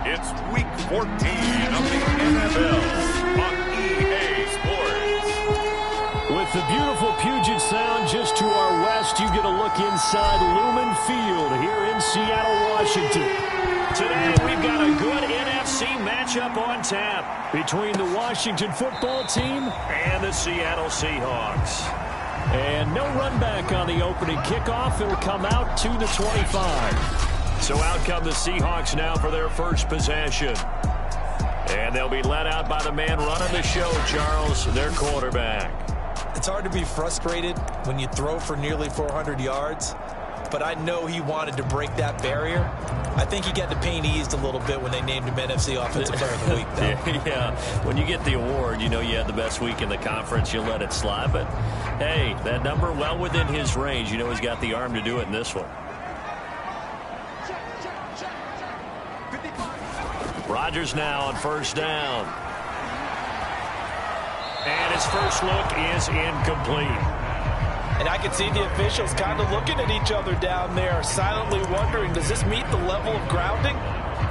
It's Week 14 of the NFL on EA Sports. With the beautiful Puget Sound just to our west, you get a look inside Lumen Field here in Seattle, Washington. Today, we've got a good NFC matchup on tap between the Washington football team and the Seattle Seahawks. And no run back on the opening kickoff. It'll come out to the 25. So out come the Seahawks now for their first possession. And they'll be led out by the man running the show, Charles, their quarterback. It's hard to be frustrated when you throw for nearly 400 yards, but I know he wanted to break that barrier. I think he got the pain eased a little bit when they named him NFC Offensive Player of the Week, though. Yeah, when you get the award, you know you had the best week in the conference, you let it slide. But, hey, that number well within his range. You know he's got the arm to do it in this one. Rodgers now on first down. And his first look is incomplete. And I can see the officials kind of looking at each other down there, silently wondering, does this meet the level of grounding?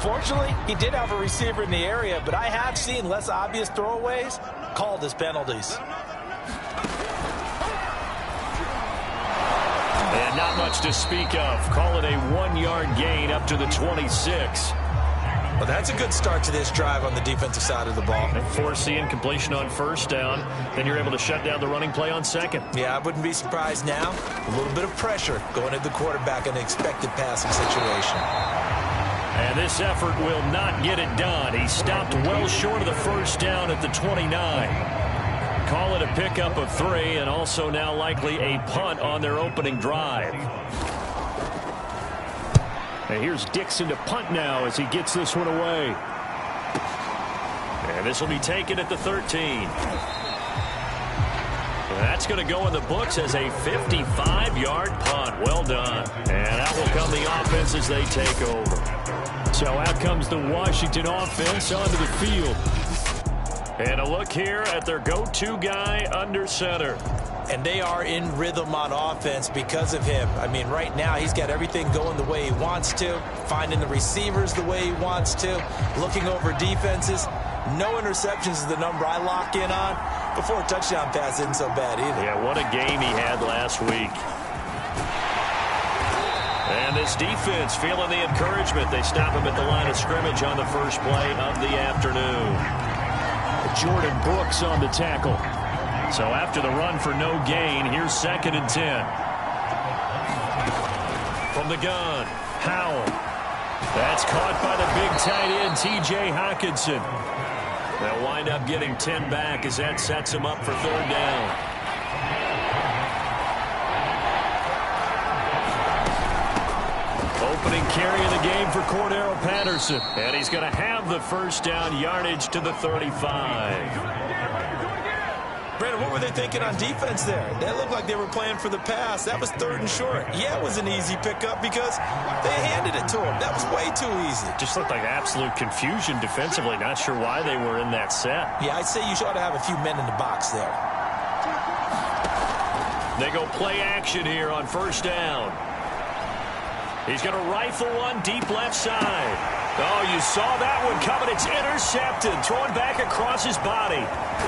Fortunately, he did have a receiver in the area, but I have seen less obvious throwaways called as penalties. And not much to speak of. Call it a 1-yard gain up to the 26. Well, that's a good start to this drive on the defensive side of the ball. And force the incompletion on first down. Then you're able to shut down the running play on second. Yeah, I wouldn't be surprised now. A little bit of pressure going at the quarterback in an expected passing situation. And this effort will not get it done. He stopped well short of the first down at the 29. Call it a pickup of 3, and also now likely a punt on their opening drive. And here's Dixon to punt now as he gets this one away. And this will be taken at the 13. And that's going to go in the books as a 55-yard punt. Well done. And out will come the offense as they take over. So out comes the Washington offense onto the field. And a look here at their go-to guy under center. And they are in rhythm on offense because of him. I mean, right now he's got everything going the way he wants to, finding the receivers the way he wants to, looking over defenses. No interceptions is the number I lock in on. Before a touchdown pass isn't so bad either. Yeah, what a game he had last week. And this defense feeling the encouragement. They stop him at the line of scrimmage on the first play of the afternoon. Jordan Brooks on the tackle. So after the run for no gain, here's 2nd and 10. From the gun, Howell. That's caught by the big tight end, T.J. Hockenson. They'll wind up getting 10 back as that sets him up for 3rd down. Opening carry of the game for Cordero Patterson. And he's going to have the first down yardage to the 35. Brandon, what were they thinking on defense there? They looked like they were playing for the pass. That was 3rd and short. Yeah, it was an easy pickup because they handed it to him. That was way too easy. Just looked like absolute confusion defensively. Not sure why they were in that set. Yeah, I'd say you ought to have a few men in the box there. They go play action here on first down. He's going to rifle one deep left side. Oh, you saw that one coming. It's intercepted. Thrown back across his body.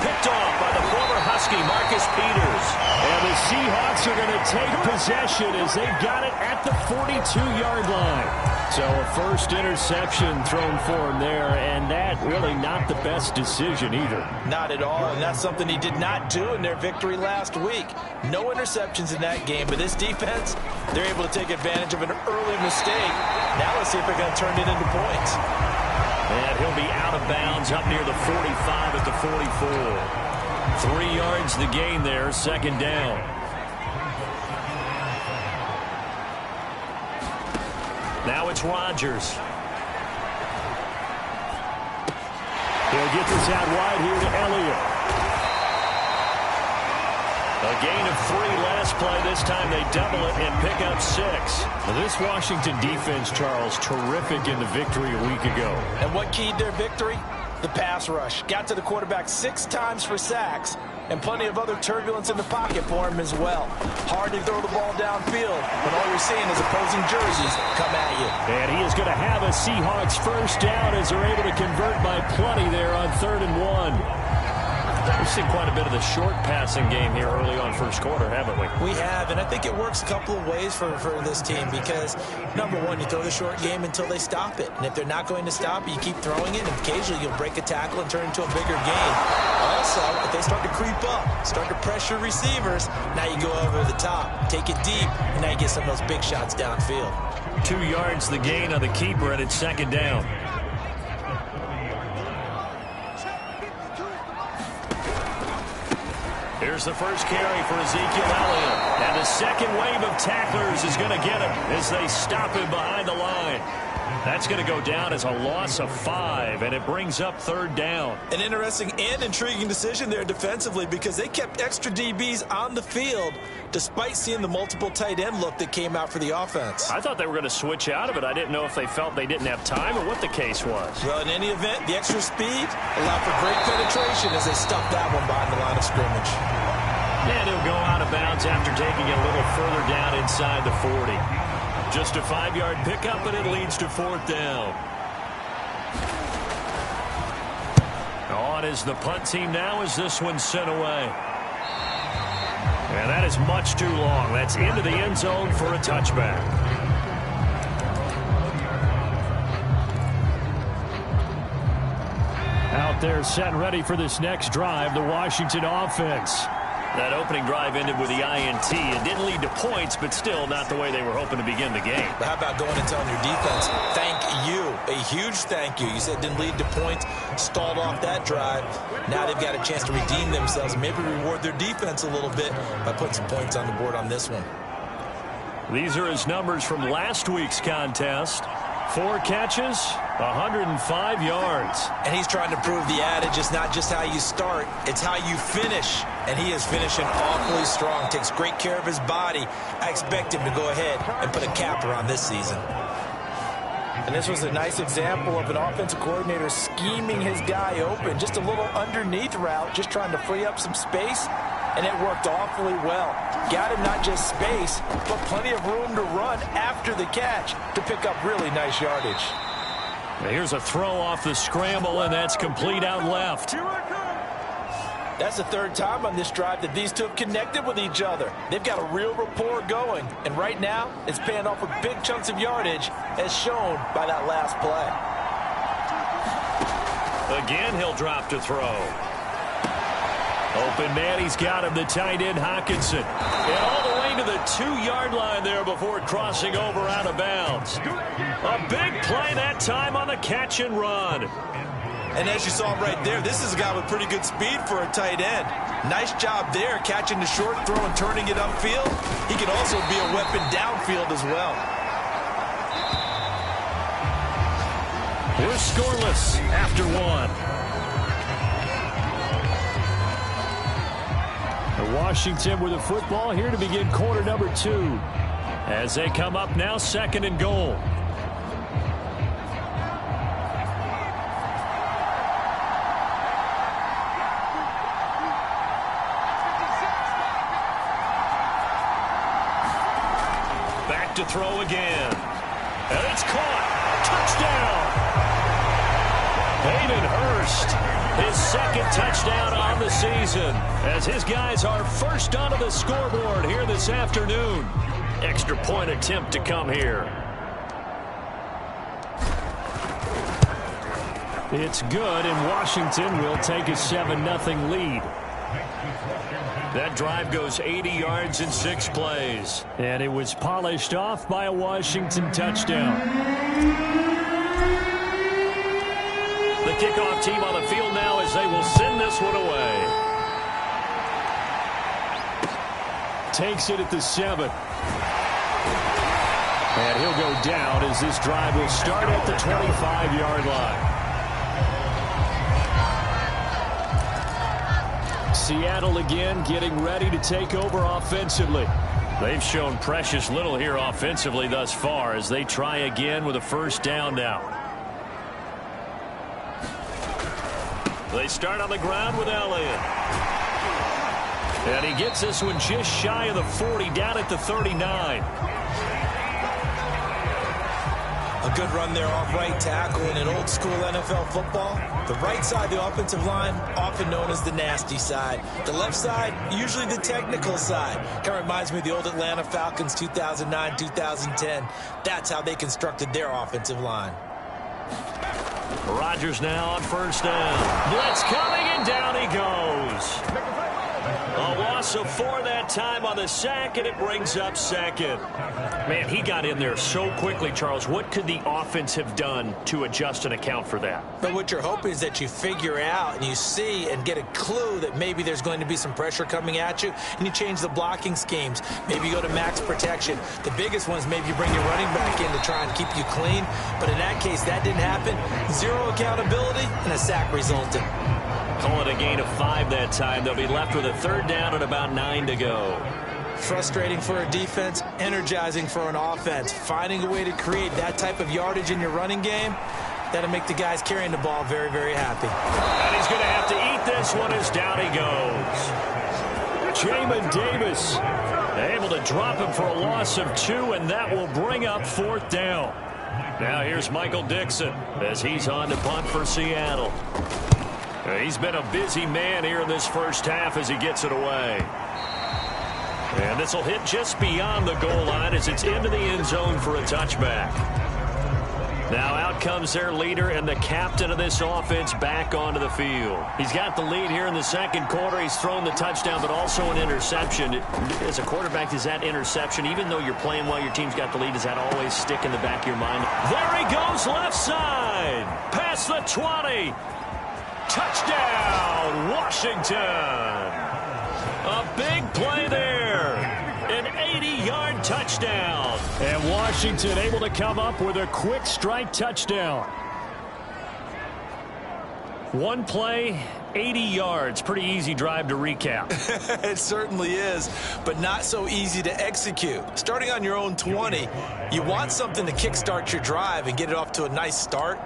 Picked off by the former Husky, Marcus Peters. And the Seahawks are going to take possession as they've got it at the 42-yard line. So a first interception thrown for him there, and that really not the best decision either. Not at all, and that's something he did not do in their victory last week. No interceptions in that game, but this defense, they're able to take advantage of an early mistake. Now let's see if they're going to turn it into points. And he'll be out of bounds up near the 45 at the 44. 3 yards the gain there, 2nd down. Now it's Rodgers. He'll get this out wide here to Elliott. A gain of 3 last play. This time they double it and pick up 6. Now this Washington defense, Charles, terrific in the victory a week ago. And what keyed their victory? The pass rush. Got to the quarterback 6 times for sacks. and plenty of other turbulence in the pocket for him as well. Hard to throw the ball downfield, but all you're seeing is opposing jerseys come at you. And he is going to have a Seahawks first down as they're able to convert by plenty there on 3rd and 1. We've seen quite a bit of the short passing game here early on first quarter, haven't we? We have, and I think it works a couple of ways for this team because, number one, you throw the short game until they stop it. And if they're not going to stop it, you keep throwing it, and occasionally you'll break a tackle and turn it into a bigger game. Also, if they start to creep up, start to pressure receivers, now you go over the top, take it deep, and now you get some of those big shots downfield. 2 yards the gain on the keeper, and it's 2nd down. Here's the first carry for Ezekiel Elliott. And the second wave of tacklers is going to get him as they stop him behind the line. That's going to go down as a loss of 5, and it brings up 3rd down. An interesting and intriguing decision there defensively because they kept extra DBs on the field despite seeing the multiple tight end look that came out for the offense. I thought they were going to switch out of it. I didn't know if they felt they didn't have time or what the case was. Well, in any event, the extra speed allowed for great penetration as they stuffed that one behind the line of scrimmage. And he'll go out of bounds after taking it a little further down inside the 40. Just a 5-yard pickup, and it leads to 4th down. On is the punt team now as this one's sent away. And that is much too long. That's into the end zone for a touchback. Out there set and ready for this next drive, the Washington offense. That opening drive ended with the INT. It didn't lead to points, but still not the way they were hoping to begin the game. But how about going and telling your defense, thank you, a huge thank you. You said it didn't lead to points, stalled off that drive. Now they've got a chance to redeem themselves, maybe reward their defense a little bit by putting some points on the board on this one. These are his numbers from last week's contest. 4 catches, 105 yards. And he's trying to prove the adage, it's not just how you start, it's how you finish. And he is finishing awfully strong, takes great care of his body. I expect him to go ahead and put a capper on this season. And this was a nice example of an offensive coordinator scheming his guy open. Just a little underneath route, just trying to free up some space. And it worked awfully well. Got him not just space, but plenty of room to run after the catch to pick up really nice yardage. Here's a throw off the scramble, and that's complete out left. That's the 3rd time on this drive that these two have connected with each other. They've got a real rapport going. And right now, it's paying off with big chunks of yardage, as shown by that last play. Again, he'll drop to throw. Open man, he's got him, the tight end Hockenson. And all the way to the 2-yard line there before crossing over out of bounds. A big play that time on the catch and run. And as you saw right there, this is a guy with pretty good speed for a tight end. Nice job there, catching the short throw and turning it upfield. He can also be a weapon downfield as well. We're scoreless after 1. Washington with the football here to begin quarter number 2. As they come up now, 2nd and goal. Back to throw again. And it's caught. Touchdown. Hayden Hurst. His 2nd touchdown on the season as his guys are first onto the scoreboard here this afternoon. Extra point attempt to come here. It's good, and Washington will take a 7-0 lead. That drive goes 80 yards in 6 plays. And it was polished off by a Washington touchdown. The kickoff team on the field now as they will send this one away. Takes it at the 7. And he'll go down as this drive will start at the 25-yard line. Seattle again getting ready to take over offensively. They've shown precious little here offensively thus far as they try again with a first down now. They start on the ground with Elliott. And he gets this one just shy of the 40, down at the 39. A good run there off right tackle in an old school NFL football. The right side of the offensive line, often known as the nasty side. The left side, usually the technical side. Kind of reminds me of the old Atlanta Falcons 2009, 2010. That's how they constructed their offensive line. Rodgers now on first down. Blitz coming, and down he goes. A loss of 4 that time on the sack, and it brings up second. Man, he got in there so quickly, Charles. What could the offense have done to adjust and account for that? But what you're hoping is that you figure out and you see and get a clue that maybe there's going to be some pressure coming at you, and you change the blocking schemes. Maybe you go to max protection. The biggest one is maybe you bring your running back in to try and keep you clean. But in that case, that didn't happen. 0 accountability, and a sack resulted. Call it a gain of 5 that time. They'll be left with a third down and about 9 to go. Frustrating for a defense, energizing for an offense. Finding a way to create that type of yardage in your running game, that'll make the guys carrying the ball very, very happy. And he's going to have to eat this one as down he goes. Jamin Davis able to drop him for a loss of 2, and that will bring up 4th down. Now here's Michael Dixon as he's on to punt for Seattle. He's been a busy man here in this first half as he gets it away. And this will hit just beyond the goal line as it's into the end zone for a touchback. Now out comes their leader and the captain of this offense back onto the field. He's got the lead here in the second quarter. He's thrown the touchdown, but also an interception. As a quarterback, is that interception, even though you're playing while your team's got the lead, does that always stick in the back of your mind? There he goes, left side. Past the 20. Touchdown, Washington. A big play there. An 80-yard touchdown. And Washington able to come up with a quick strike touchdown. One play, 80 yards. Pretty easy drive to recap. It certainly is, but not so easy to execute. Starting on your own 20, you want something to kickstart your drive and get it off to a nice start.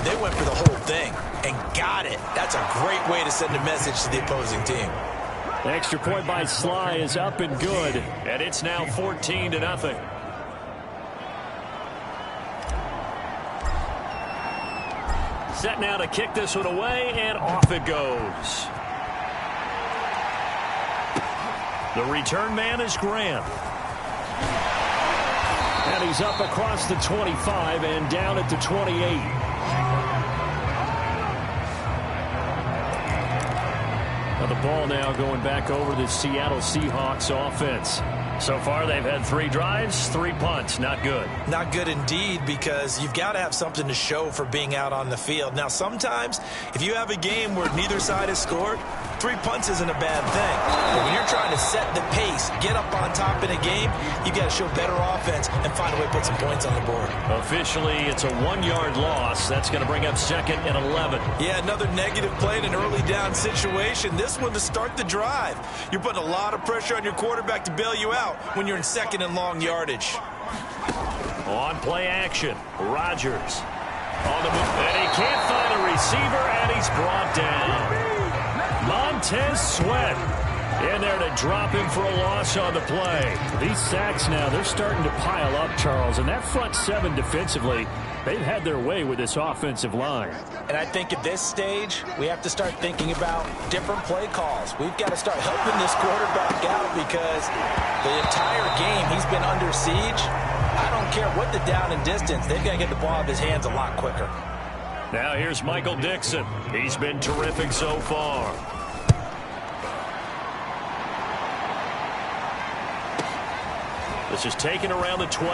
They went for the whole thing and got it. That's a great way to send a message to the opposing team. The extra point by Sly is up and good, and it's now 14-0. Set now to kick this one away, and off it goes. The return man is Grant. And he's up across the 25 and down at the 28. The ball now going back over the Seattle Seahawks offense. So far, they've had 3 drives, 3 punts. Not good. Not good indeed, because you've got to have something to show for being out on the field. Now, sometimes, if you have a game where neither side has scored, 3 punts isn't a bad thing. But when you're trying to set the pace, get up on top in a game, you've got to show better offense and find a way to put some points on the board. Officially, it's a 1-yard loss. That's going to bring up 2nd and 11. Yeah, another negative play in an early down situation. This one to start the drive. You're putting a lot of pressure on your quarterback to bail you out when you're in 2nd and long yardage. On play action, Rodgers on the move, and he can't find a receiver, and he's brought down. Montez Sweat in there to drop him for a loss on the play. These sacks now, they're starting to pile up, Charles, and that front 7 defensively, they've had their way with this offensive line. And I think at this stage, we have to start thinking about different play calls. We've got to start helping this quarterback out because the entire game he's been under siege. I don't care what the down and distance. They've got to get the ball out of his hands a lot quicker. Now here's Michael Dixon. He's been terrific so far. This is taken around the 12.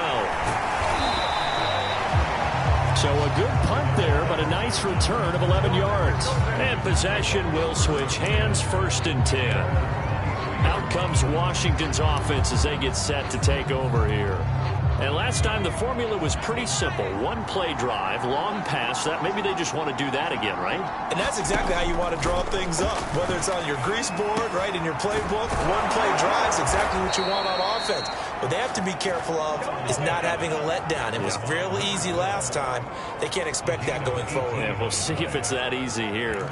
So a good punt there, but a nice return of 11 yards. And possession will switch hands, 1st and 10. Out comes Washington's offense as they get set to take over here. And last time the formula was pretty simple. 1-play drive, long pass. That maybe they just want to do that again, right? And that's exactly how you want to draw things up. Whether it's on your grease board, right, in your playbook, 1-play drive is exactly what you want on offense. What they have to be careful of is not having a letdown. It was real easy last time. They can't expect that going forward. Yeah, we'll see if it's that easy here.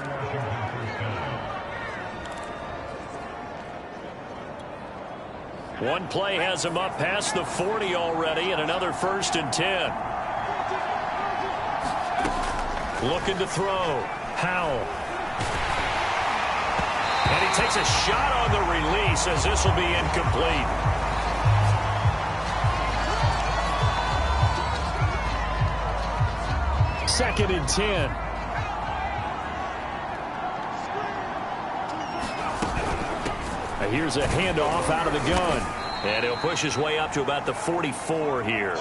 One play has him up past the 40 already, and another 1st and 10. Looking to throw. Howell. And he takes a shot on the release as this will be incomplete. Second and 10. Here's a handoff out of the gun. And he'll push his way up to about the 44 here.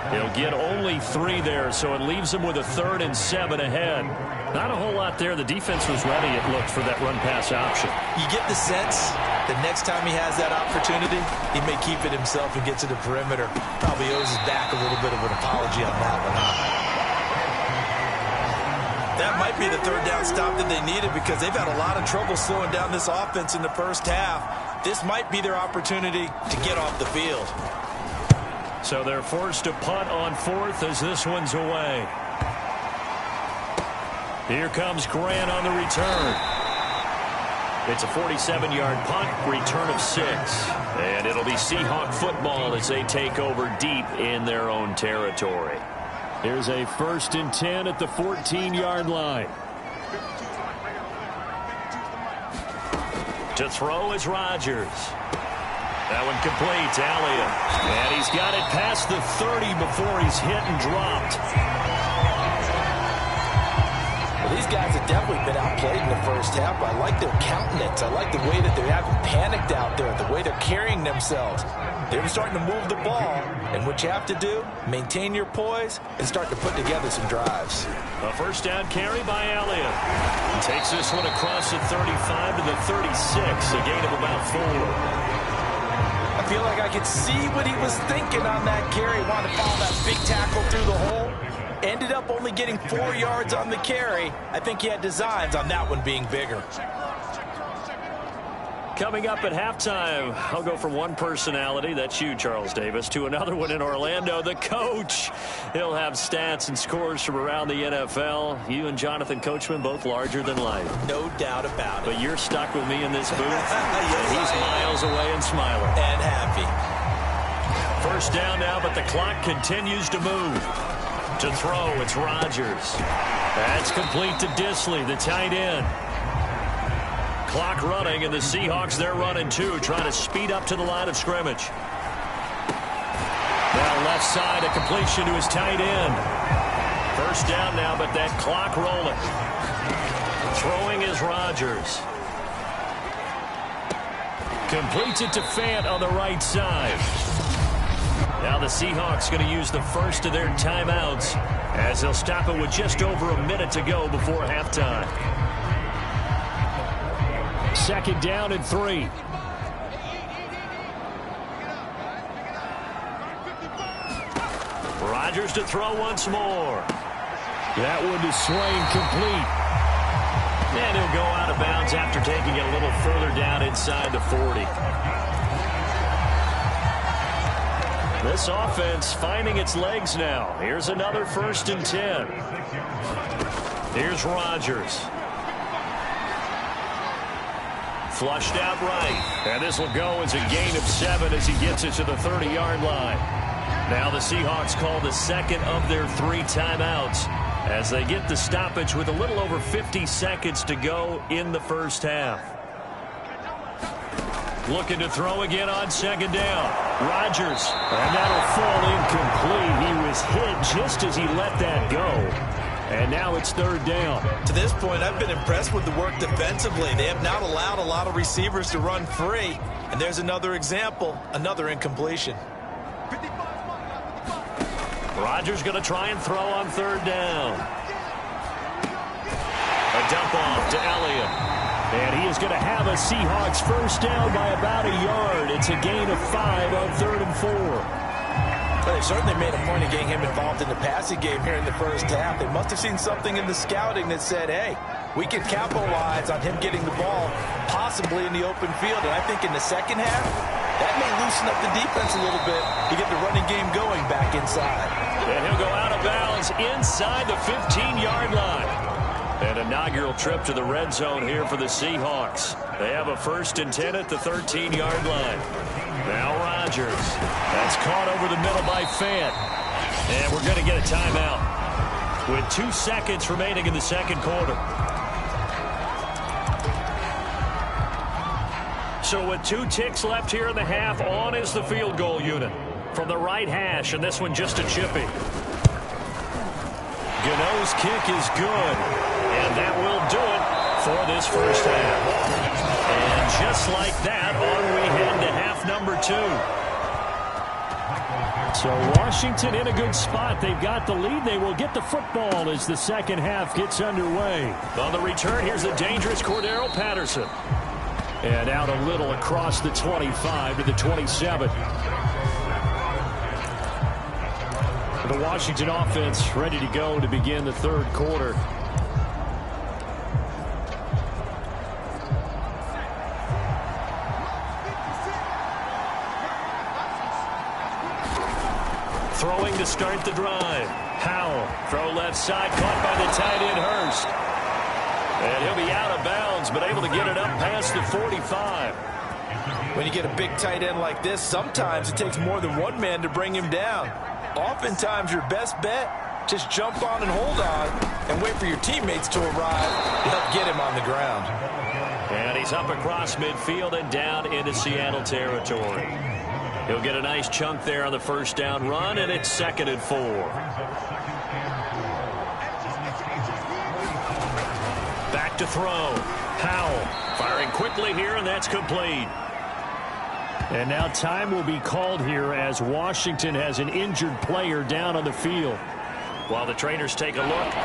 He'll get only 3 there, so it leaves him with a 3rd and 7 ahead. Not a whole lot there. The defense was ready, it looked, for that run-pass option. You get the sense that next time he has that opportunity, he may keep it himself and get to the perimeter. Probably owes his back a little bit of an apology on that one, huh? That might be the 3rd down stop that they needed because they've had a lot of trouble slowing down this offense in the first half. This might be their opportunity to get off the field. So they're forced to punt on 4th as this one's away. Here comes Grant on the return. It's a 47-yard punt, return of 6. And it'll be Seahawk football as they take over deep in their own territory. Here's a 1st and 10 at the 14-yard line. To throw is Rodgers. That one complete to Elliott. And he's got it past the 30 before he's hit and dropped. Well, these guys have definitely been outplayed in the first half. I like their countenance. I like the way that they haven't panicked out there, the way they're carrying themselves. They're starting to move the ball, and what you have to do, maintain your poise and start to put together some drives. A 1st down carry by Elliott. He takes this one across the 35 to the 36, a gain of about 4. I feel like I could see what he was thinking on that carry. Wanted to follow that big tackle through the hole. Ended up only getting 4 yards on the carry. I think he had designs on that one being bigger. Coming up at halftime, I'll go from one personality, that's you, Charles Davis, to another one in Orlando, the coach. He'll have stats and scores from around the NFL. You and Jonathan Coachman, both larger than life. No doubt about it. But you're stuck with me in this booth. Yes, he's miles away and smiling. And happy. 1st down now, but the clock continues to move. To throw, it's Rodgers. That's complete to Disley, the tight end. Clock running, and the Seahawks, they're running too, trying to speed up to the line of scrimmage. Now left side, a completion to his tight end. 1st down now, but that clock rolling. Throwing is Rodgers. Completes it to Fant on the right side. Now the Seahawks going to use the first of their timeouts as they'll stop it with just over a minute to go before halftime. 2nd down and 3. Rodgers to throw once more. That one to Swain, complete. And he'll go out of bounds after taking it a little further down inside the 40. This offense finding its legs now. Here's another 1st and 10. Here's Rodgers. Flushed out right. And this will go as a gain of 7 as he gets it to the 30-yard line. Now the Seahawks call the 2nd of their 3 timeouts as they get the stoppage with a little over 50 seconds to go in the first half. Looking to throw again on 2nd down. Rodgers. And that'll fall incomplete. He was hit just as he let that go. And now it's 3rd down. To this point, I've been impressed with the work defensively. They have not allowed a lot of receivers to run free. And there's another example, another incompletion. Rodgers going to try and throw on 3rd down. A dump off to Elliott. And he is going to have a Seahawks 1st down by about a yard. It's a gain of 5 on 3rd and 4. Well, they certainly made a point of getting him involved in the passing game here in the first half. They must have seen something in the scouting that said, hey, we can capitalize on him getting the ball possibly in the open field. And I think in the second half, that may loosen up the defense a little bit to get the running game going back inside. And he'll go out of bounds inside the 15-yard line. An inaugural trip to the red zone here for the Seahawks. They have a 1st and 10 at the 13-yard line. Now Rodgers. That's caught over the middle by Fant. And we're going to get a timeout with 2 seconds remaining in the second quarter. So with 2 ticks left here in the half, on is the field goal unit from the right hash, and this one just a chippy. Gano's kick is good, and that will do it for this first half. And just like that, on we head to half number 2. So Washington in a good spot. They've got the lead. They will get the football as the second half gets underway. On the return, here's the dangerous Cordero Patterson. And out a little across the 25 to the 27. The Washington offense ready to go to begin the third quarter. Throwing to start the drive. Howell, throw left side, caught by the tight end Hurst. And he'll be out of bounds, but able to get it up past the 45. When you get a big tight end like this, sometimes it takes more than one man to bring him down. Oftentimes, your best bet, just jump on and hold on and wait for your teammates to arrive to help get him on the ground. And he's up across midfield and down into Seattle territory. He'll get a nice chunk there on the first down run, and it's 2nd and 4. Back to throw. Howell firing quickly here, and that's complete. And now time will be called here as Washington has an injured player down on the field. While the trainers take a look,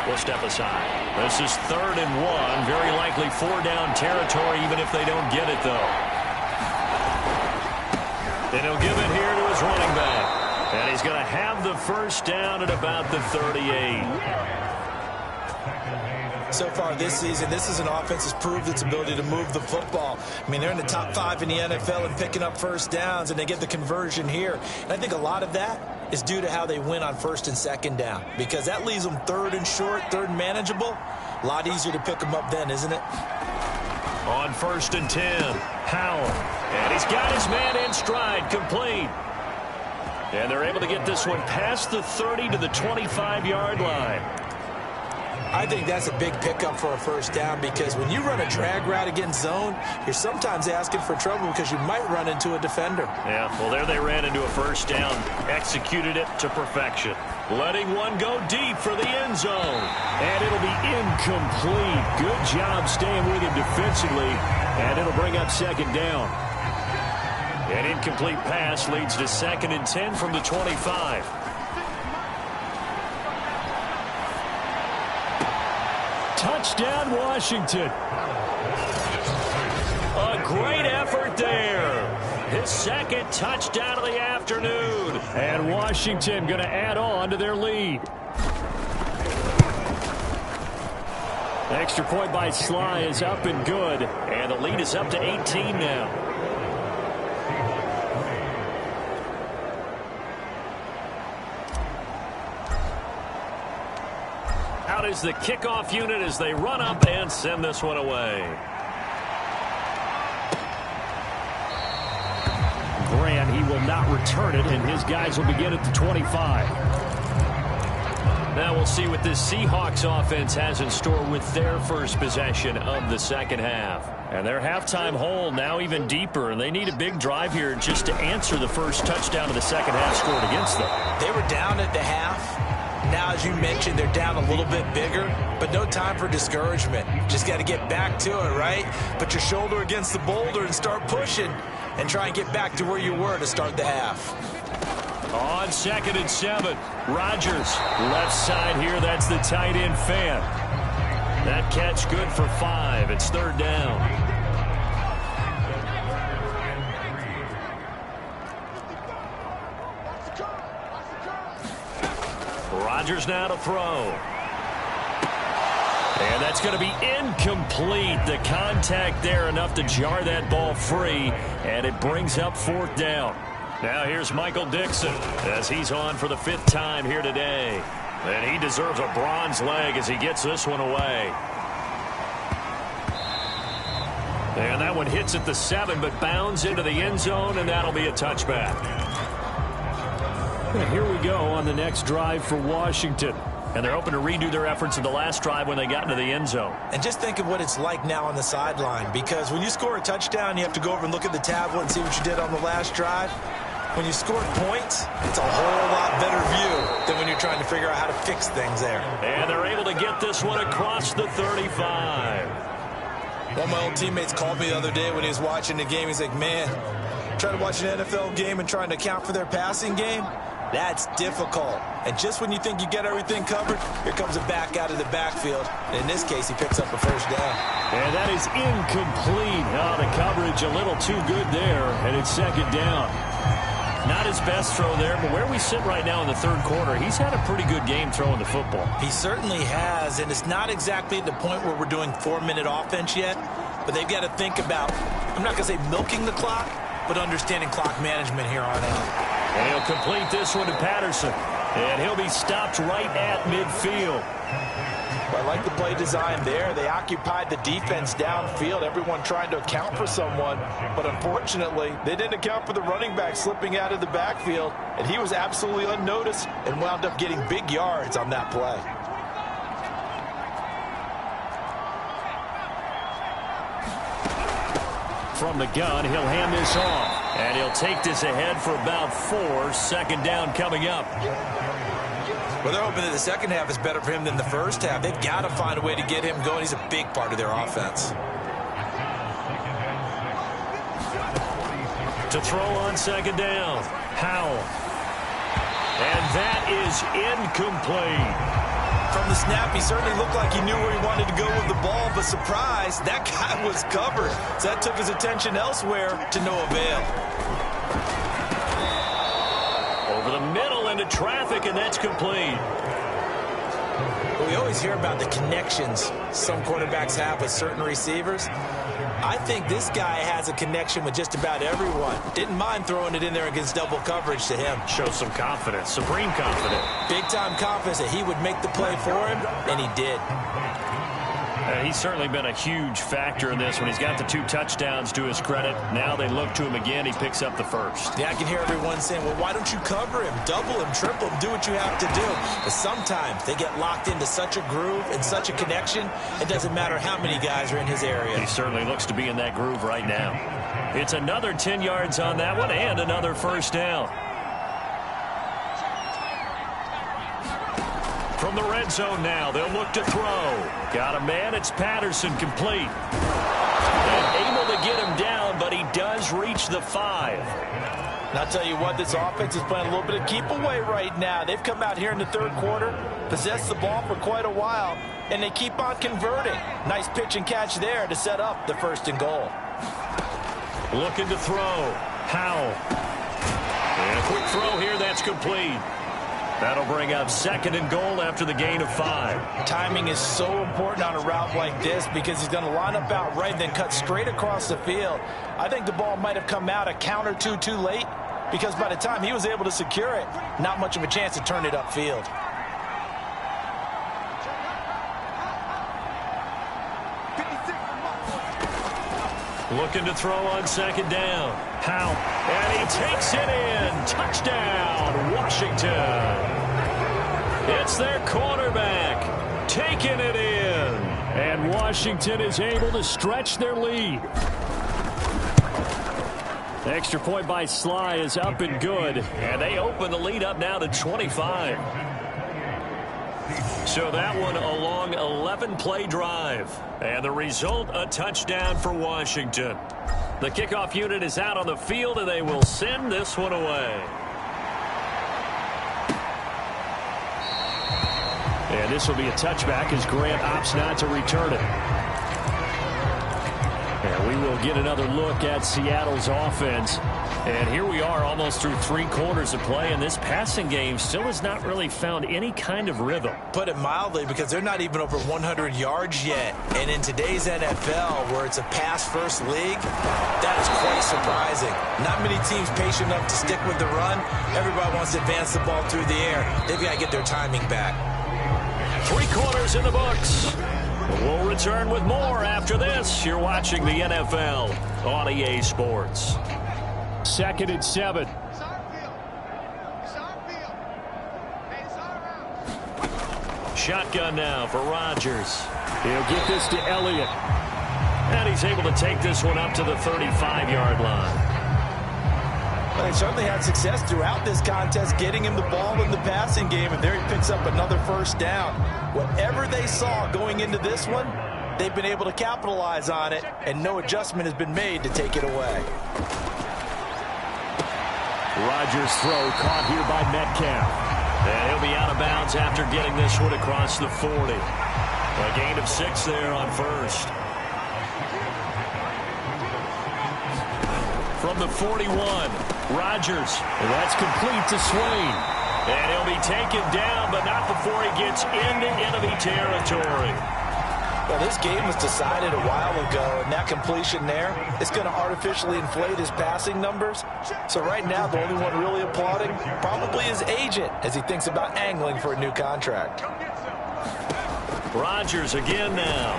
we'll step aside. This is 3rd and 1. Very likely 4-down territory, even if they don't get it, though. And he'll give it here to his running back. And he's going to have the first down at about the 38. So far this season, this is an offense that's proved its ability to move the football. I mean, they're in the top 5 in the NFL and picking up first downs, and they get the conversion here. And I think a lot of that is due to how they win on 1st and 2nd down, because that leaves them 3rd and short, 3rd and manageable. A lot easier to pick them up then, isn't it? On 1st and 10, Howell. And he's got his man in stride, complete. And they're able to get this one past the 30 to the 25-yard line. I think that's a big pickup for a first down, because when you run a drag route against zone, you're sometimes asking for trouble because you might run into a defender. Yeah, well, there they ran into a first down, executed it to perfection. Letting one go deep for the end zone. And it'll be incomplete. Good job staying with him defensively, and it'll bring up 2nd down. An incomplete pass leads to 2nd and 10 from the 25. Touchdown, Washington. A great effort there. His 2nd touchdown of the afternoon. And Washington going to add on to their lead. Extra point by Sly is up and good. And the lead is up to 18 now. Out is the kickoff unit as they run up and send this one away. Grant, he will not return it, and his guys will begin at the 25. Now we'll see what this Seahawks offense has in store with their first possession of the second half. And their halftime hole now even deeper, and they need a big drive here just to answer the first touchdown of the second half scored against them. They were down at the half. Now, as you mentioned, they're down a little bit bigger, but no time for discouragement. Just got to get back to it, right? Put your shoulder against the boulder and start pushing and try and get back to where you were to start the half. On 2nd and 7, Rodgers, left side here, that's the tight end Fant. That catch good for 5. It's 3rd down. Rodgers now to throw. And that's going to be incomplete. The contact there enough to jar that ball free, and it brings up 4th down. Now here's Michael Dixon as he's on for the 5th time here today. And he deserves a bronze leg as he gets this one away. And that one hits at the 7, but bounds into the end zone, and that'll be a touchback. And here we go on the next drive for Washington. And they're hoping to redo their efforts in the last drive when they got into the end zone. And just think of what it's like now on the sideline, because when you score a touchdown, you have to go over and look at the tablet and see what you did on the last drive. When you score points, it's a whole lot better view than when you're trying to figure out how to fix things there. And they're able to get this one across the 35. One of my old teammates called me the other day when he was watching the game. He's like, man, trying to watch an NFL game and trying to account for their passing game, that's difficult. And just when you think you get everything covered, here comes a back out of the backfield. And in this case, he picks up a first down. And that is incomplete. Oh, the coverage a little too good there, and it's second down. Not his best throw there, but where we sit right now in the third quarter, he's had a pretty good game throwing the football. He certainly has, and it's not exactly at the point where we're doing 4-minute offense yet, but they've got to think about, I'm not going to say milking the clock, but understanding clock management here on out. And he'll complete this one to Patterson, and he'll be stopped right at midfield. I like the play design there. They occupied the defense downfield, everyone trying to account for someone. But unfortunately, they didn't account for the running back slipping out of the backfield. And he was absolutely unnoticed and wound up getting big yards on that play. From the gun, he'll hand this off. And he'll take this ahead for about 4. Second down coming up. Well, they're hoping that the second half is better for him than the first half. They've got to find a way to get him going. He's a big part of their offense. To throw on second down, Howell. And that is incomplete. From the snap, he certainly looked like he knew where he wanted to go with the ball, but surprise, that guy was covered. So that took his attention elsewhere to no avail. Over the middle into traffic, and that's complete. Well, we always hear about the connections some quarterbacks have with certain receivers. I think this guy has a connection with just about everyone. Didn't mind throwing it in there against double coverage to him. Shows some confidence, supreme confidence. Big-time confidence that he would make the play for him, and he did. He's certainly been a huge factor in this when he's got the 2 touchdowns to his credit. Now they look to him again. He picks up the first. Yeah, I can hear everyone saying, well, why don't you cover him, double him, triple him, do what you have to do. But sometimes they get locked into such a groove and such a connection, it doesn't matter how many guys are in his area. He certainly looks to be in that groove right now. It's another 10 yards on that one and another first down. From the red zone now, they'll look to throw. Got a man, it's Patterson, complete. And able to get him down, but he does reach the 5. And I'll tell you what, this offense is playing a little bit of keep away right now. They've come out here in the third quarter, possessed the ball for quite a while, and they keep on converting. Nice pitch and catch there to set up the 1st and goal. Looking to throw. Howell. And a quick throw here, that's complete. That'll bring up 2nd and goal after the gain of 5. Timing is so important on a route like this because he's going to line up out right and then cut straight across the field. I think the ball might have come out a count or two too late because by the time he was able to secure it, not much of a chance to turn it upfield. Looking to throw on 2nd down. Howell. And he takes it in. Touchdown, Washington. It's their quarterback taking it in. And Washington is able to stretch their lead. The extra point by Sly is up and good. And they open the lead up now to 25. So that one a long 11-play drive. And the result, a touchdown for Washington. The kickoff unit is out on the field, and they will send this one away. And this will be a touchback as Grant opts not to return it. And we will get another look at Seattle's offense. And here we are almost through 3 quarters of play, and this passing game still has not really found any kind of rhythm. Put it mildly, because they're not even over 100 yards yet. And in today's NFL, where it's a pass-first league, that is quite surprising. Not many teams patient enough to stick with the run. Everybody wants to advance the ball through the air. They've got to get their timing back. 3 quarters in the books. We'll return with more after this. You're watching the NFL on EA Sports. 2nd and 7. Shotgun now for Rodgers. He'll get this to Elliott. And he's able to take this one up to the 35-yard line. Well, they certainly had success throughout this contest getting him the ball in the passing game, and there he picks up another first down. Whatever they saw going into this one, they've been able to capitalize on it, and no adjustment has been made to take it away. Rodgers' throw caught here by Metcalf. And he'll be out of bounds after getting this one across the 40. A gain of 6 there on first. From the 41, Rodgers. And that's complete to Swain. And he'll be taken down, but not before he gets into enemy territory. Well, this game was decided a while ago, and that completion there is going to artificially inflate his passing numbers. So right now, the only one really applauding probably his agent as he thinks about angling for a new contract. Rodgers again now.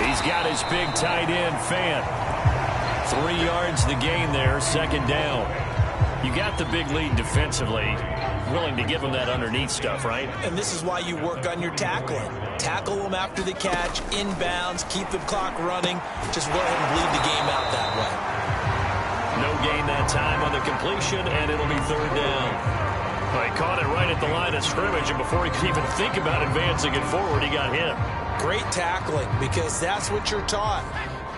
He's got his big tight end fan. 3 yards the gain there, 2nd down. You got the big lead defensively. Willing to give him that underneath stuff, right? And this is why you work on your tackling. Tackle them after the catch, inbounds, keep the clock running. Just go ahead and bleed the game out that way. No gain that time on the completion, and it'll be 3rd down. Well, he caught it right at the line of scrimmage, and before he could even think about advancing it forward, he got hit. Great tackling, because that's what you're taught.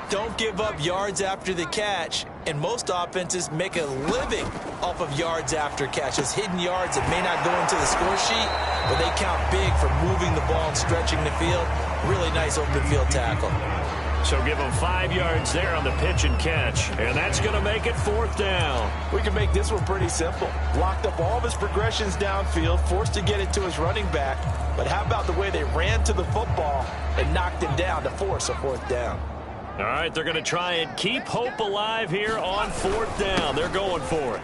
Don't give up yards after the catch, and most offenses make a living off of yards after catches, hidden yards that may not go into the score sheet, but they count big for moving the ball and stretching the field. Really nice open field tackle. So give him 5 yards there on the pitch and catch, and that's going to make it 4th down. We can make this one pretty simple. Blocked up all of his progressions downfield, forced to get it to his running back, but how about the way they ran to the football and knocked him down to force a 4th down? All right, they're going to try and keep hope alive here on 4th down. They're going for it.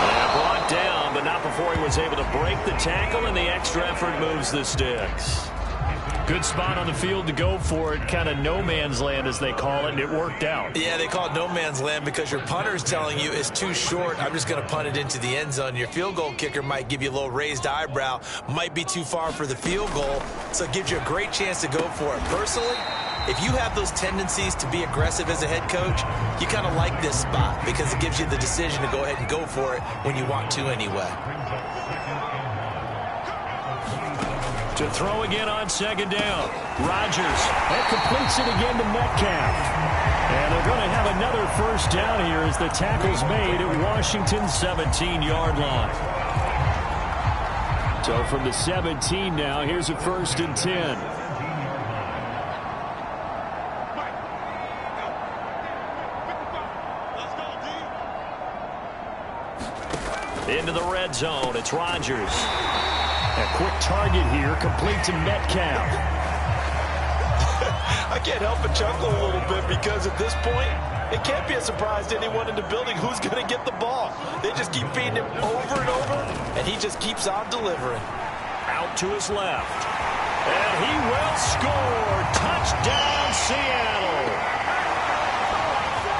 And brought down, but not before he was able to break the tackle, and the extra effort moves the sticks. Good spot on the field to go for it. Kind of no man's land, as they call it, and it worked out. Yeah, they call it no man's land because your punter's telling you it's too short. I'm just going to punt it into the end zone. Your field goal kicker might give you a little raised eyebrow. Might be too far for the field goal, so it gives you a great chance to go for it. Personally, if you have those tendencies to be aggressive as a head coach, you kind of like this spot because it gives you the decision to go ahead and go for it when you want to anyway. To throw again on 2nd down. Rodgers. That completes it again to Metcalf. And they're going to have another 1st down here as the tackle's made at Washington's 17-yard line. So from the 17 now, here's a 1st and 10. Into the red zone. It's Rodgers. A quick target here, complete to Metcalf. I can't help but chuckle a little bit because at this point, it can't be a surprise to anyone in the building who's going to get the ball. They just keep feeding him over and over, and he just keeps on delivering. Out to his left. And he will score. Touchdown, Seattle.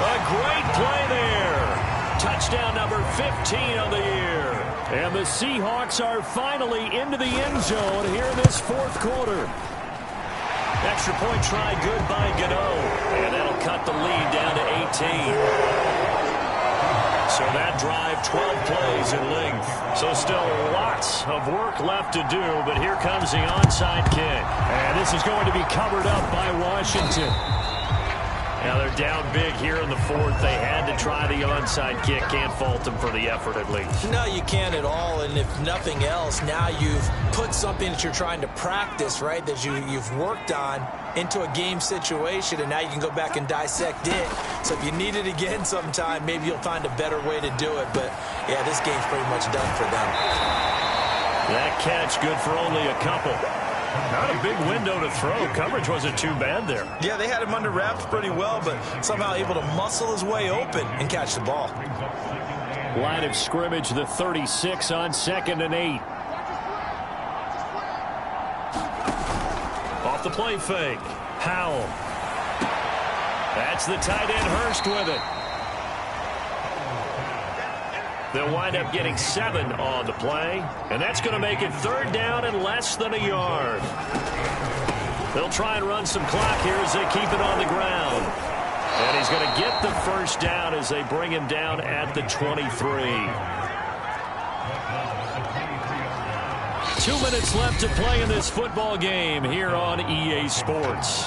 A great play there. Touchdown number 15 on the year. And the Seahawks are finally into the end zone here in this 4th quarter. Extra point try good by Gano. And that'll cut the lead down to 18. So that drive, 12 plays in length. So still lots of work left to do, but here comes the onside kick. And this is going to be covered up by Washington. Now they're down big here in the 4th. They had to try the onside kick. Can't fault them for the effort at least. No, you can't at all. And if nothing else, now you've put something that you're trying to practice, right, that you've worked on into a game situation, and now you can go back and dissect it. So if you need it again sometime, maybe you'll find a better way to do it. But, yeah, this game's pretty much done for them. That catch good for only a couple. Not a big window to throw. Coverage wasn't too bad there. Yeah, they had him under wraps pretty well, but somehow able to muscle his way open and catch the ball. Line of scrimmage, the 36 on 2nd and 8. Off the play fake. Howell. That's the tight end Hurst with it. They'll wind up getting 7 on the play, and that's going to make it 3rd down and less than a yard. They'll try and run some clock here as they keep it on the ground. And he's going to get the 1st down as they bring him down at the 23. 2 minutes left to play in this football game here on EA Sports.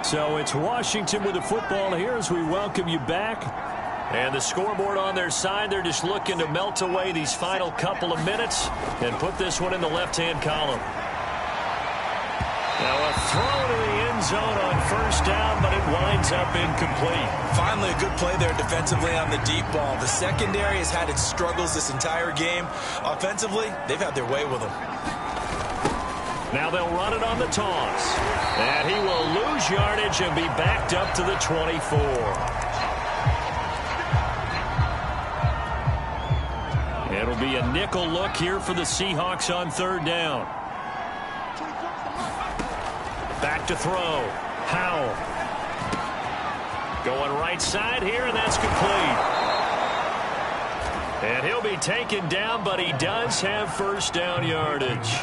So it's Washington with the football here as we welcome you back. And the scoreboard on their side, they're just looking to melt away these final couple of minutes and put this one in the left-hand column. Now a throw to the end zone on 1st down, but it winds up incomplete. Finally a good play there defensively on the deep ball. The secondary has had its struggles this entire game. Offensively, they've had their way with them. Now they'll run it on the toss. And he will lose yardage and be backed up to the 24. It'll be a nickel look here for the Seahawks on 3rd down. Back to throw. Howell. Going right side here, and that's complete. And he'll be taken down, but he does have 1st down yardage.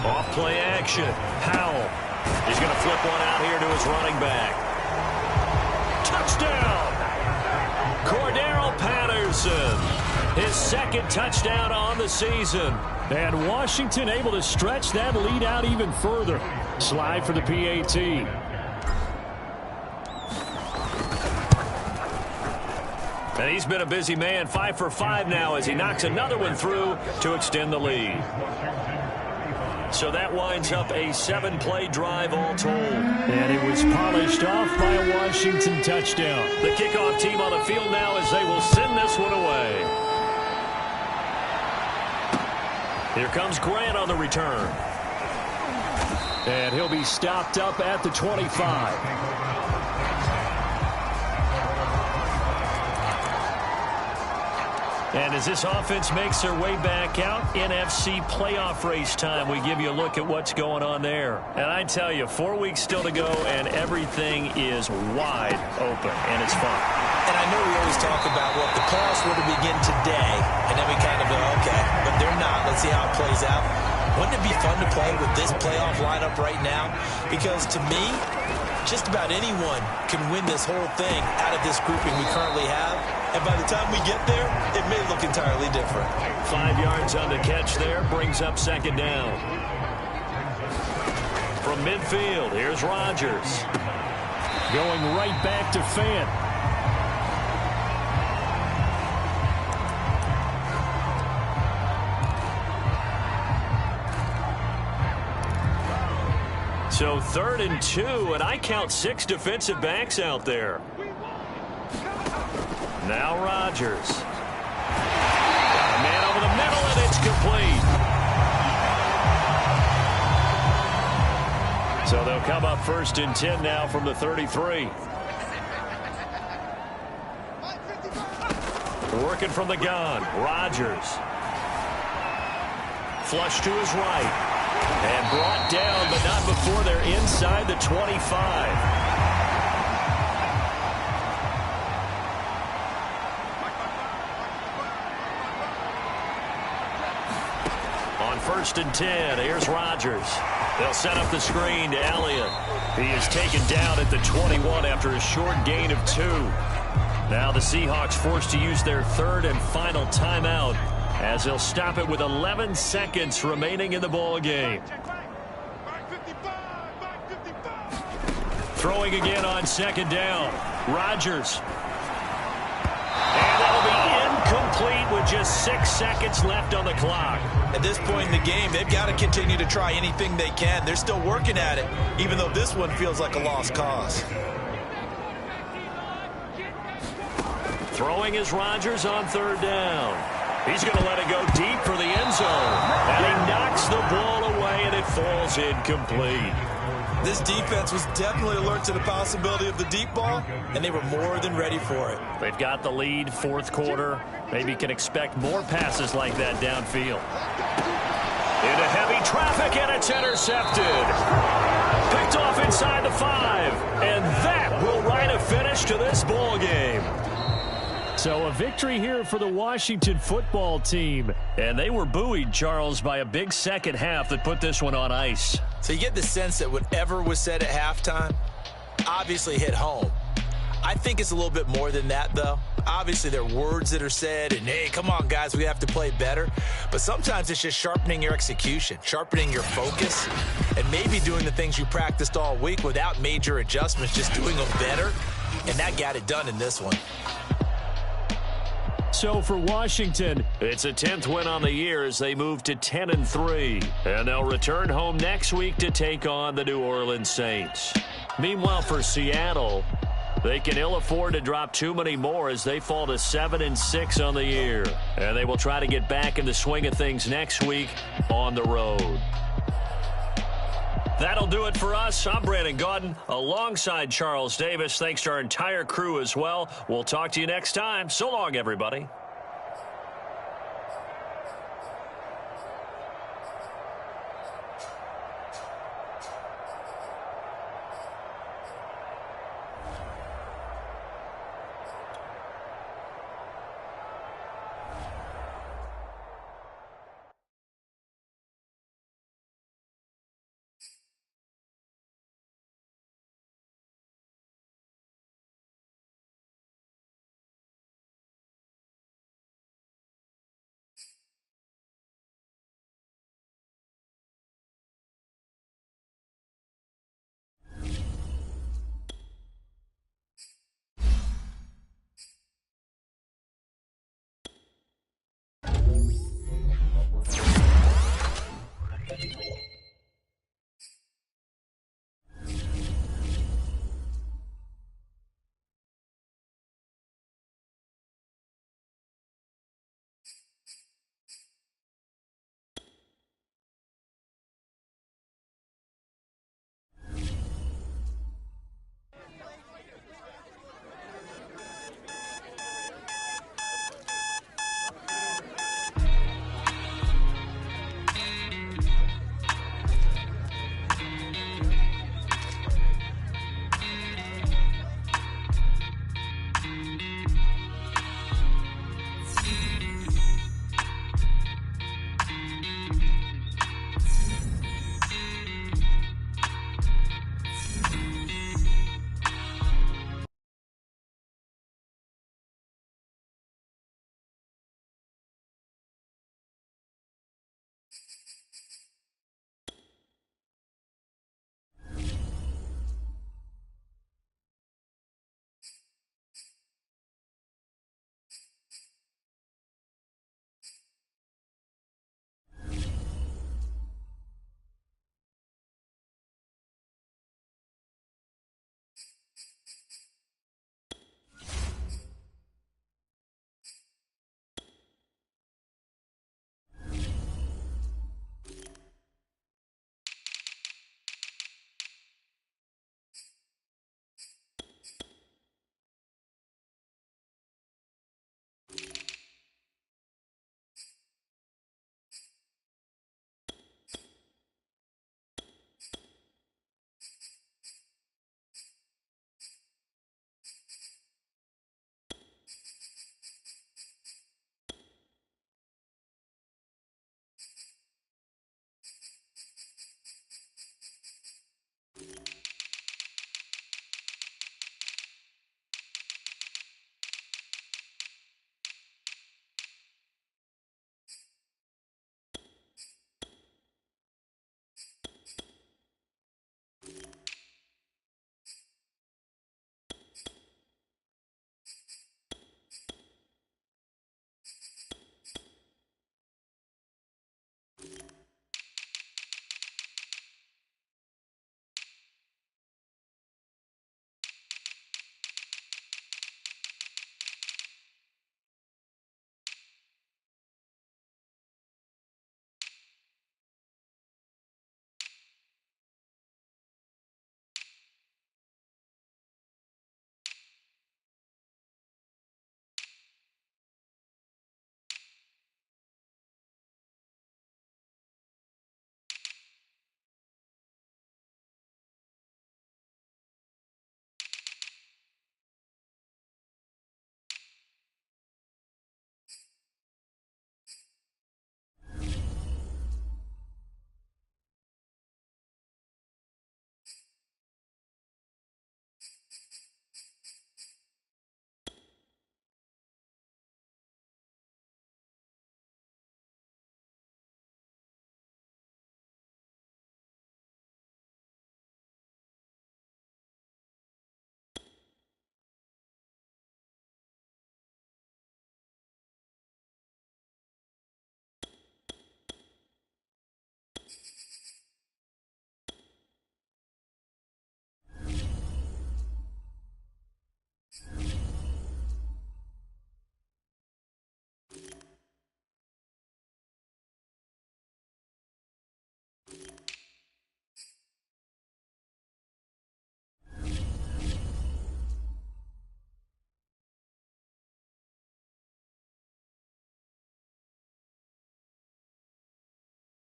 Off play action. Howell. He's going to flip one out here to his running back. Touchdown! Cordero Patterson. His 2nd touchdown on the season. And Washington able to stretch that lead out even further. Slide for the PAT. And he's been a busy man. 5 for 5 now as he knocks another one through to extend the lead. So that winds up a 7-play drive all told. And it was polished off by a Washington touchdown. The kickoff team on the field now as they will send this one away. Here comes Grant on the return. And he'll be stopped up at the 25. And as this offense makes their way back out, NFC playoff race time, we give you a look at what's going on there. And I tell you, 4 weeks still to go, and everything is wide open, and it's fun. And I know we always talk about, well, if the playoffs were to begin today, and then we kind of go, okay, but they're not. Let's see how it plays out. Wouldn't it be fun to play with this playoff lineup right now? Because to me, just about anyone can win this whole thing out of this grouping we currently have. And by the time we get there, it may look entirely different. 5 yards on the catch there, brings up 2nd down. From midfield, here's Rodgers. Going right back to Fant. So 3rd and 2, and I count 6 defensive backs out there. Now Rodgers. Got a man over the middle, and it's complete. So they'll come up 1st and 10 now from the 33. Working from the gun, Rodgers. Flush to his right. And brought down, but not before they're inside the 25. On 1st and 10, here's Rodgers. They'll set up the screen to Elliott. He is taken down at the 21 after a short gain of 2. Now the Seahawks forced to use their 3rd and final timeout, as they'll stop it with 11 seconds remaining in the ball game. Throwing again on 2nd down. Rodgers. And that'll be incomplete with just 6 seconds left on the clock. At this point in the game, they've got to continue to try anything they can. They're still working at it, even though this one feels like a lost cause. Throwing is Rodgers on 3rd down. He's going to let it go deep for the end zone. And he knocks the ball away, and it falls incomplete. This defense was definitely alert to the possibility of the deep ball, and they were more than ready for it. They've got the lead, fourth quarter. Maybe can expect more passes like that downfield. Into heavy traffic, and it's intercepted. Picked off inside the 5, and that will write a finish to this ball game. So a victory here for the Washington football team. And they were buoyed, Charles, by a big second half that put this one on ice. So you get the sense that whatever was said at halftime obviously hit home. I think it's a little bit more than that, though. Obviously, there are words that are said, and, hey, come on, guys, we have to play better. But sometimes it's just sharpening your execution, sharpening your focus, and maybe doing the things you practiced all week without major adjustments, just doing them better. And that got it done in this one. So for Washington, it's a 10th win on the year as they move to 10-3. And they'll return home next week to take on the New Orleans Saints. Meanwhile, for Seattle, they can ill afford to drop too many more as they fall to 7-6 on the year. And they will try to get back in the swing of things next week on the road. That'll do it for us. I'm Brandon Gaudin alongside Charles Davis. Thanks to our entire crew as well. We'll talk to you next time. So long, everybody.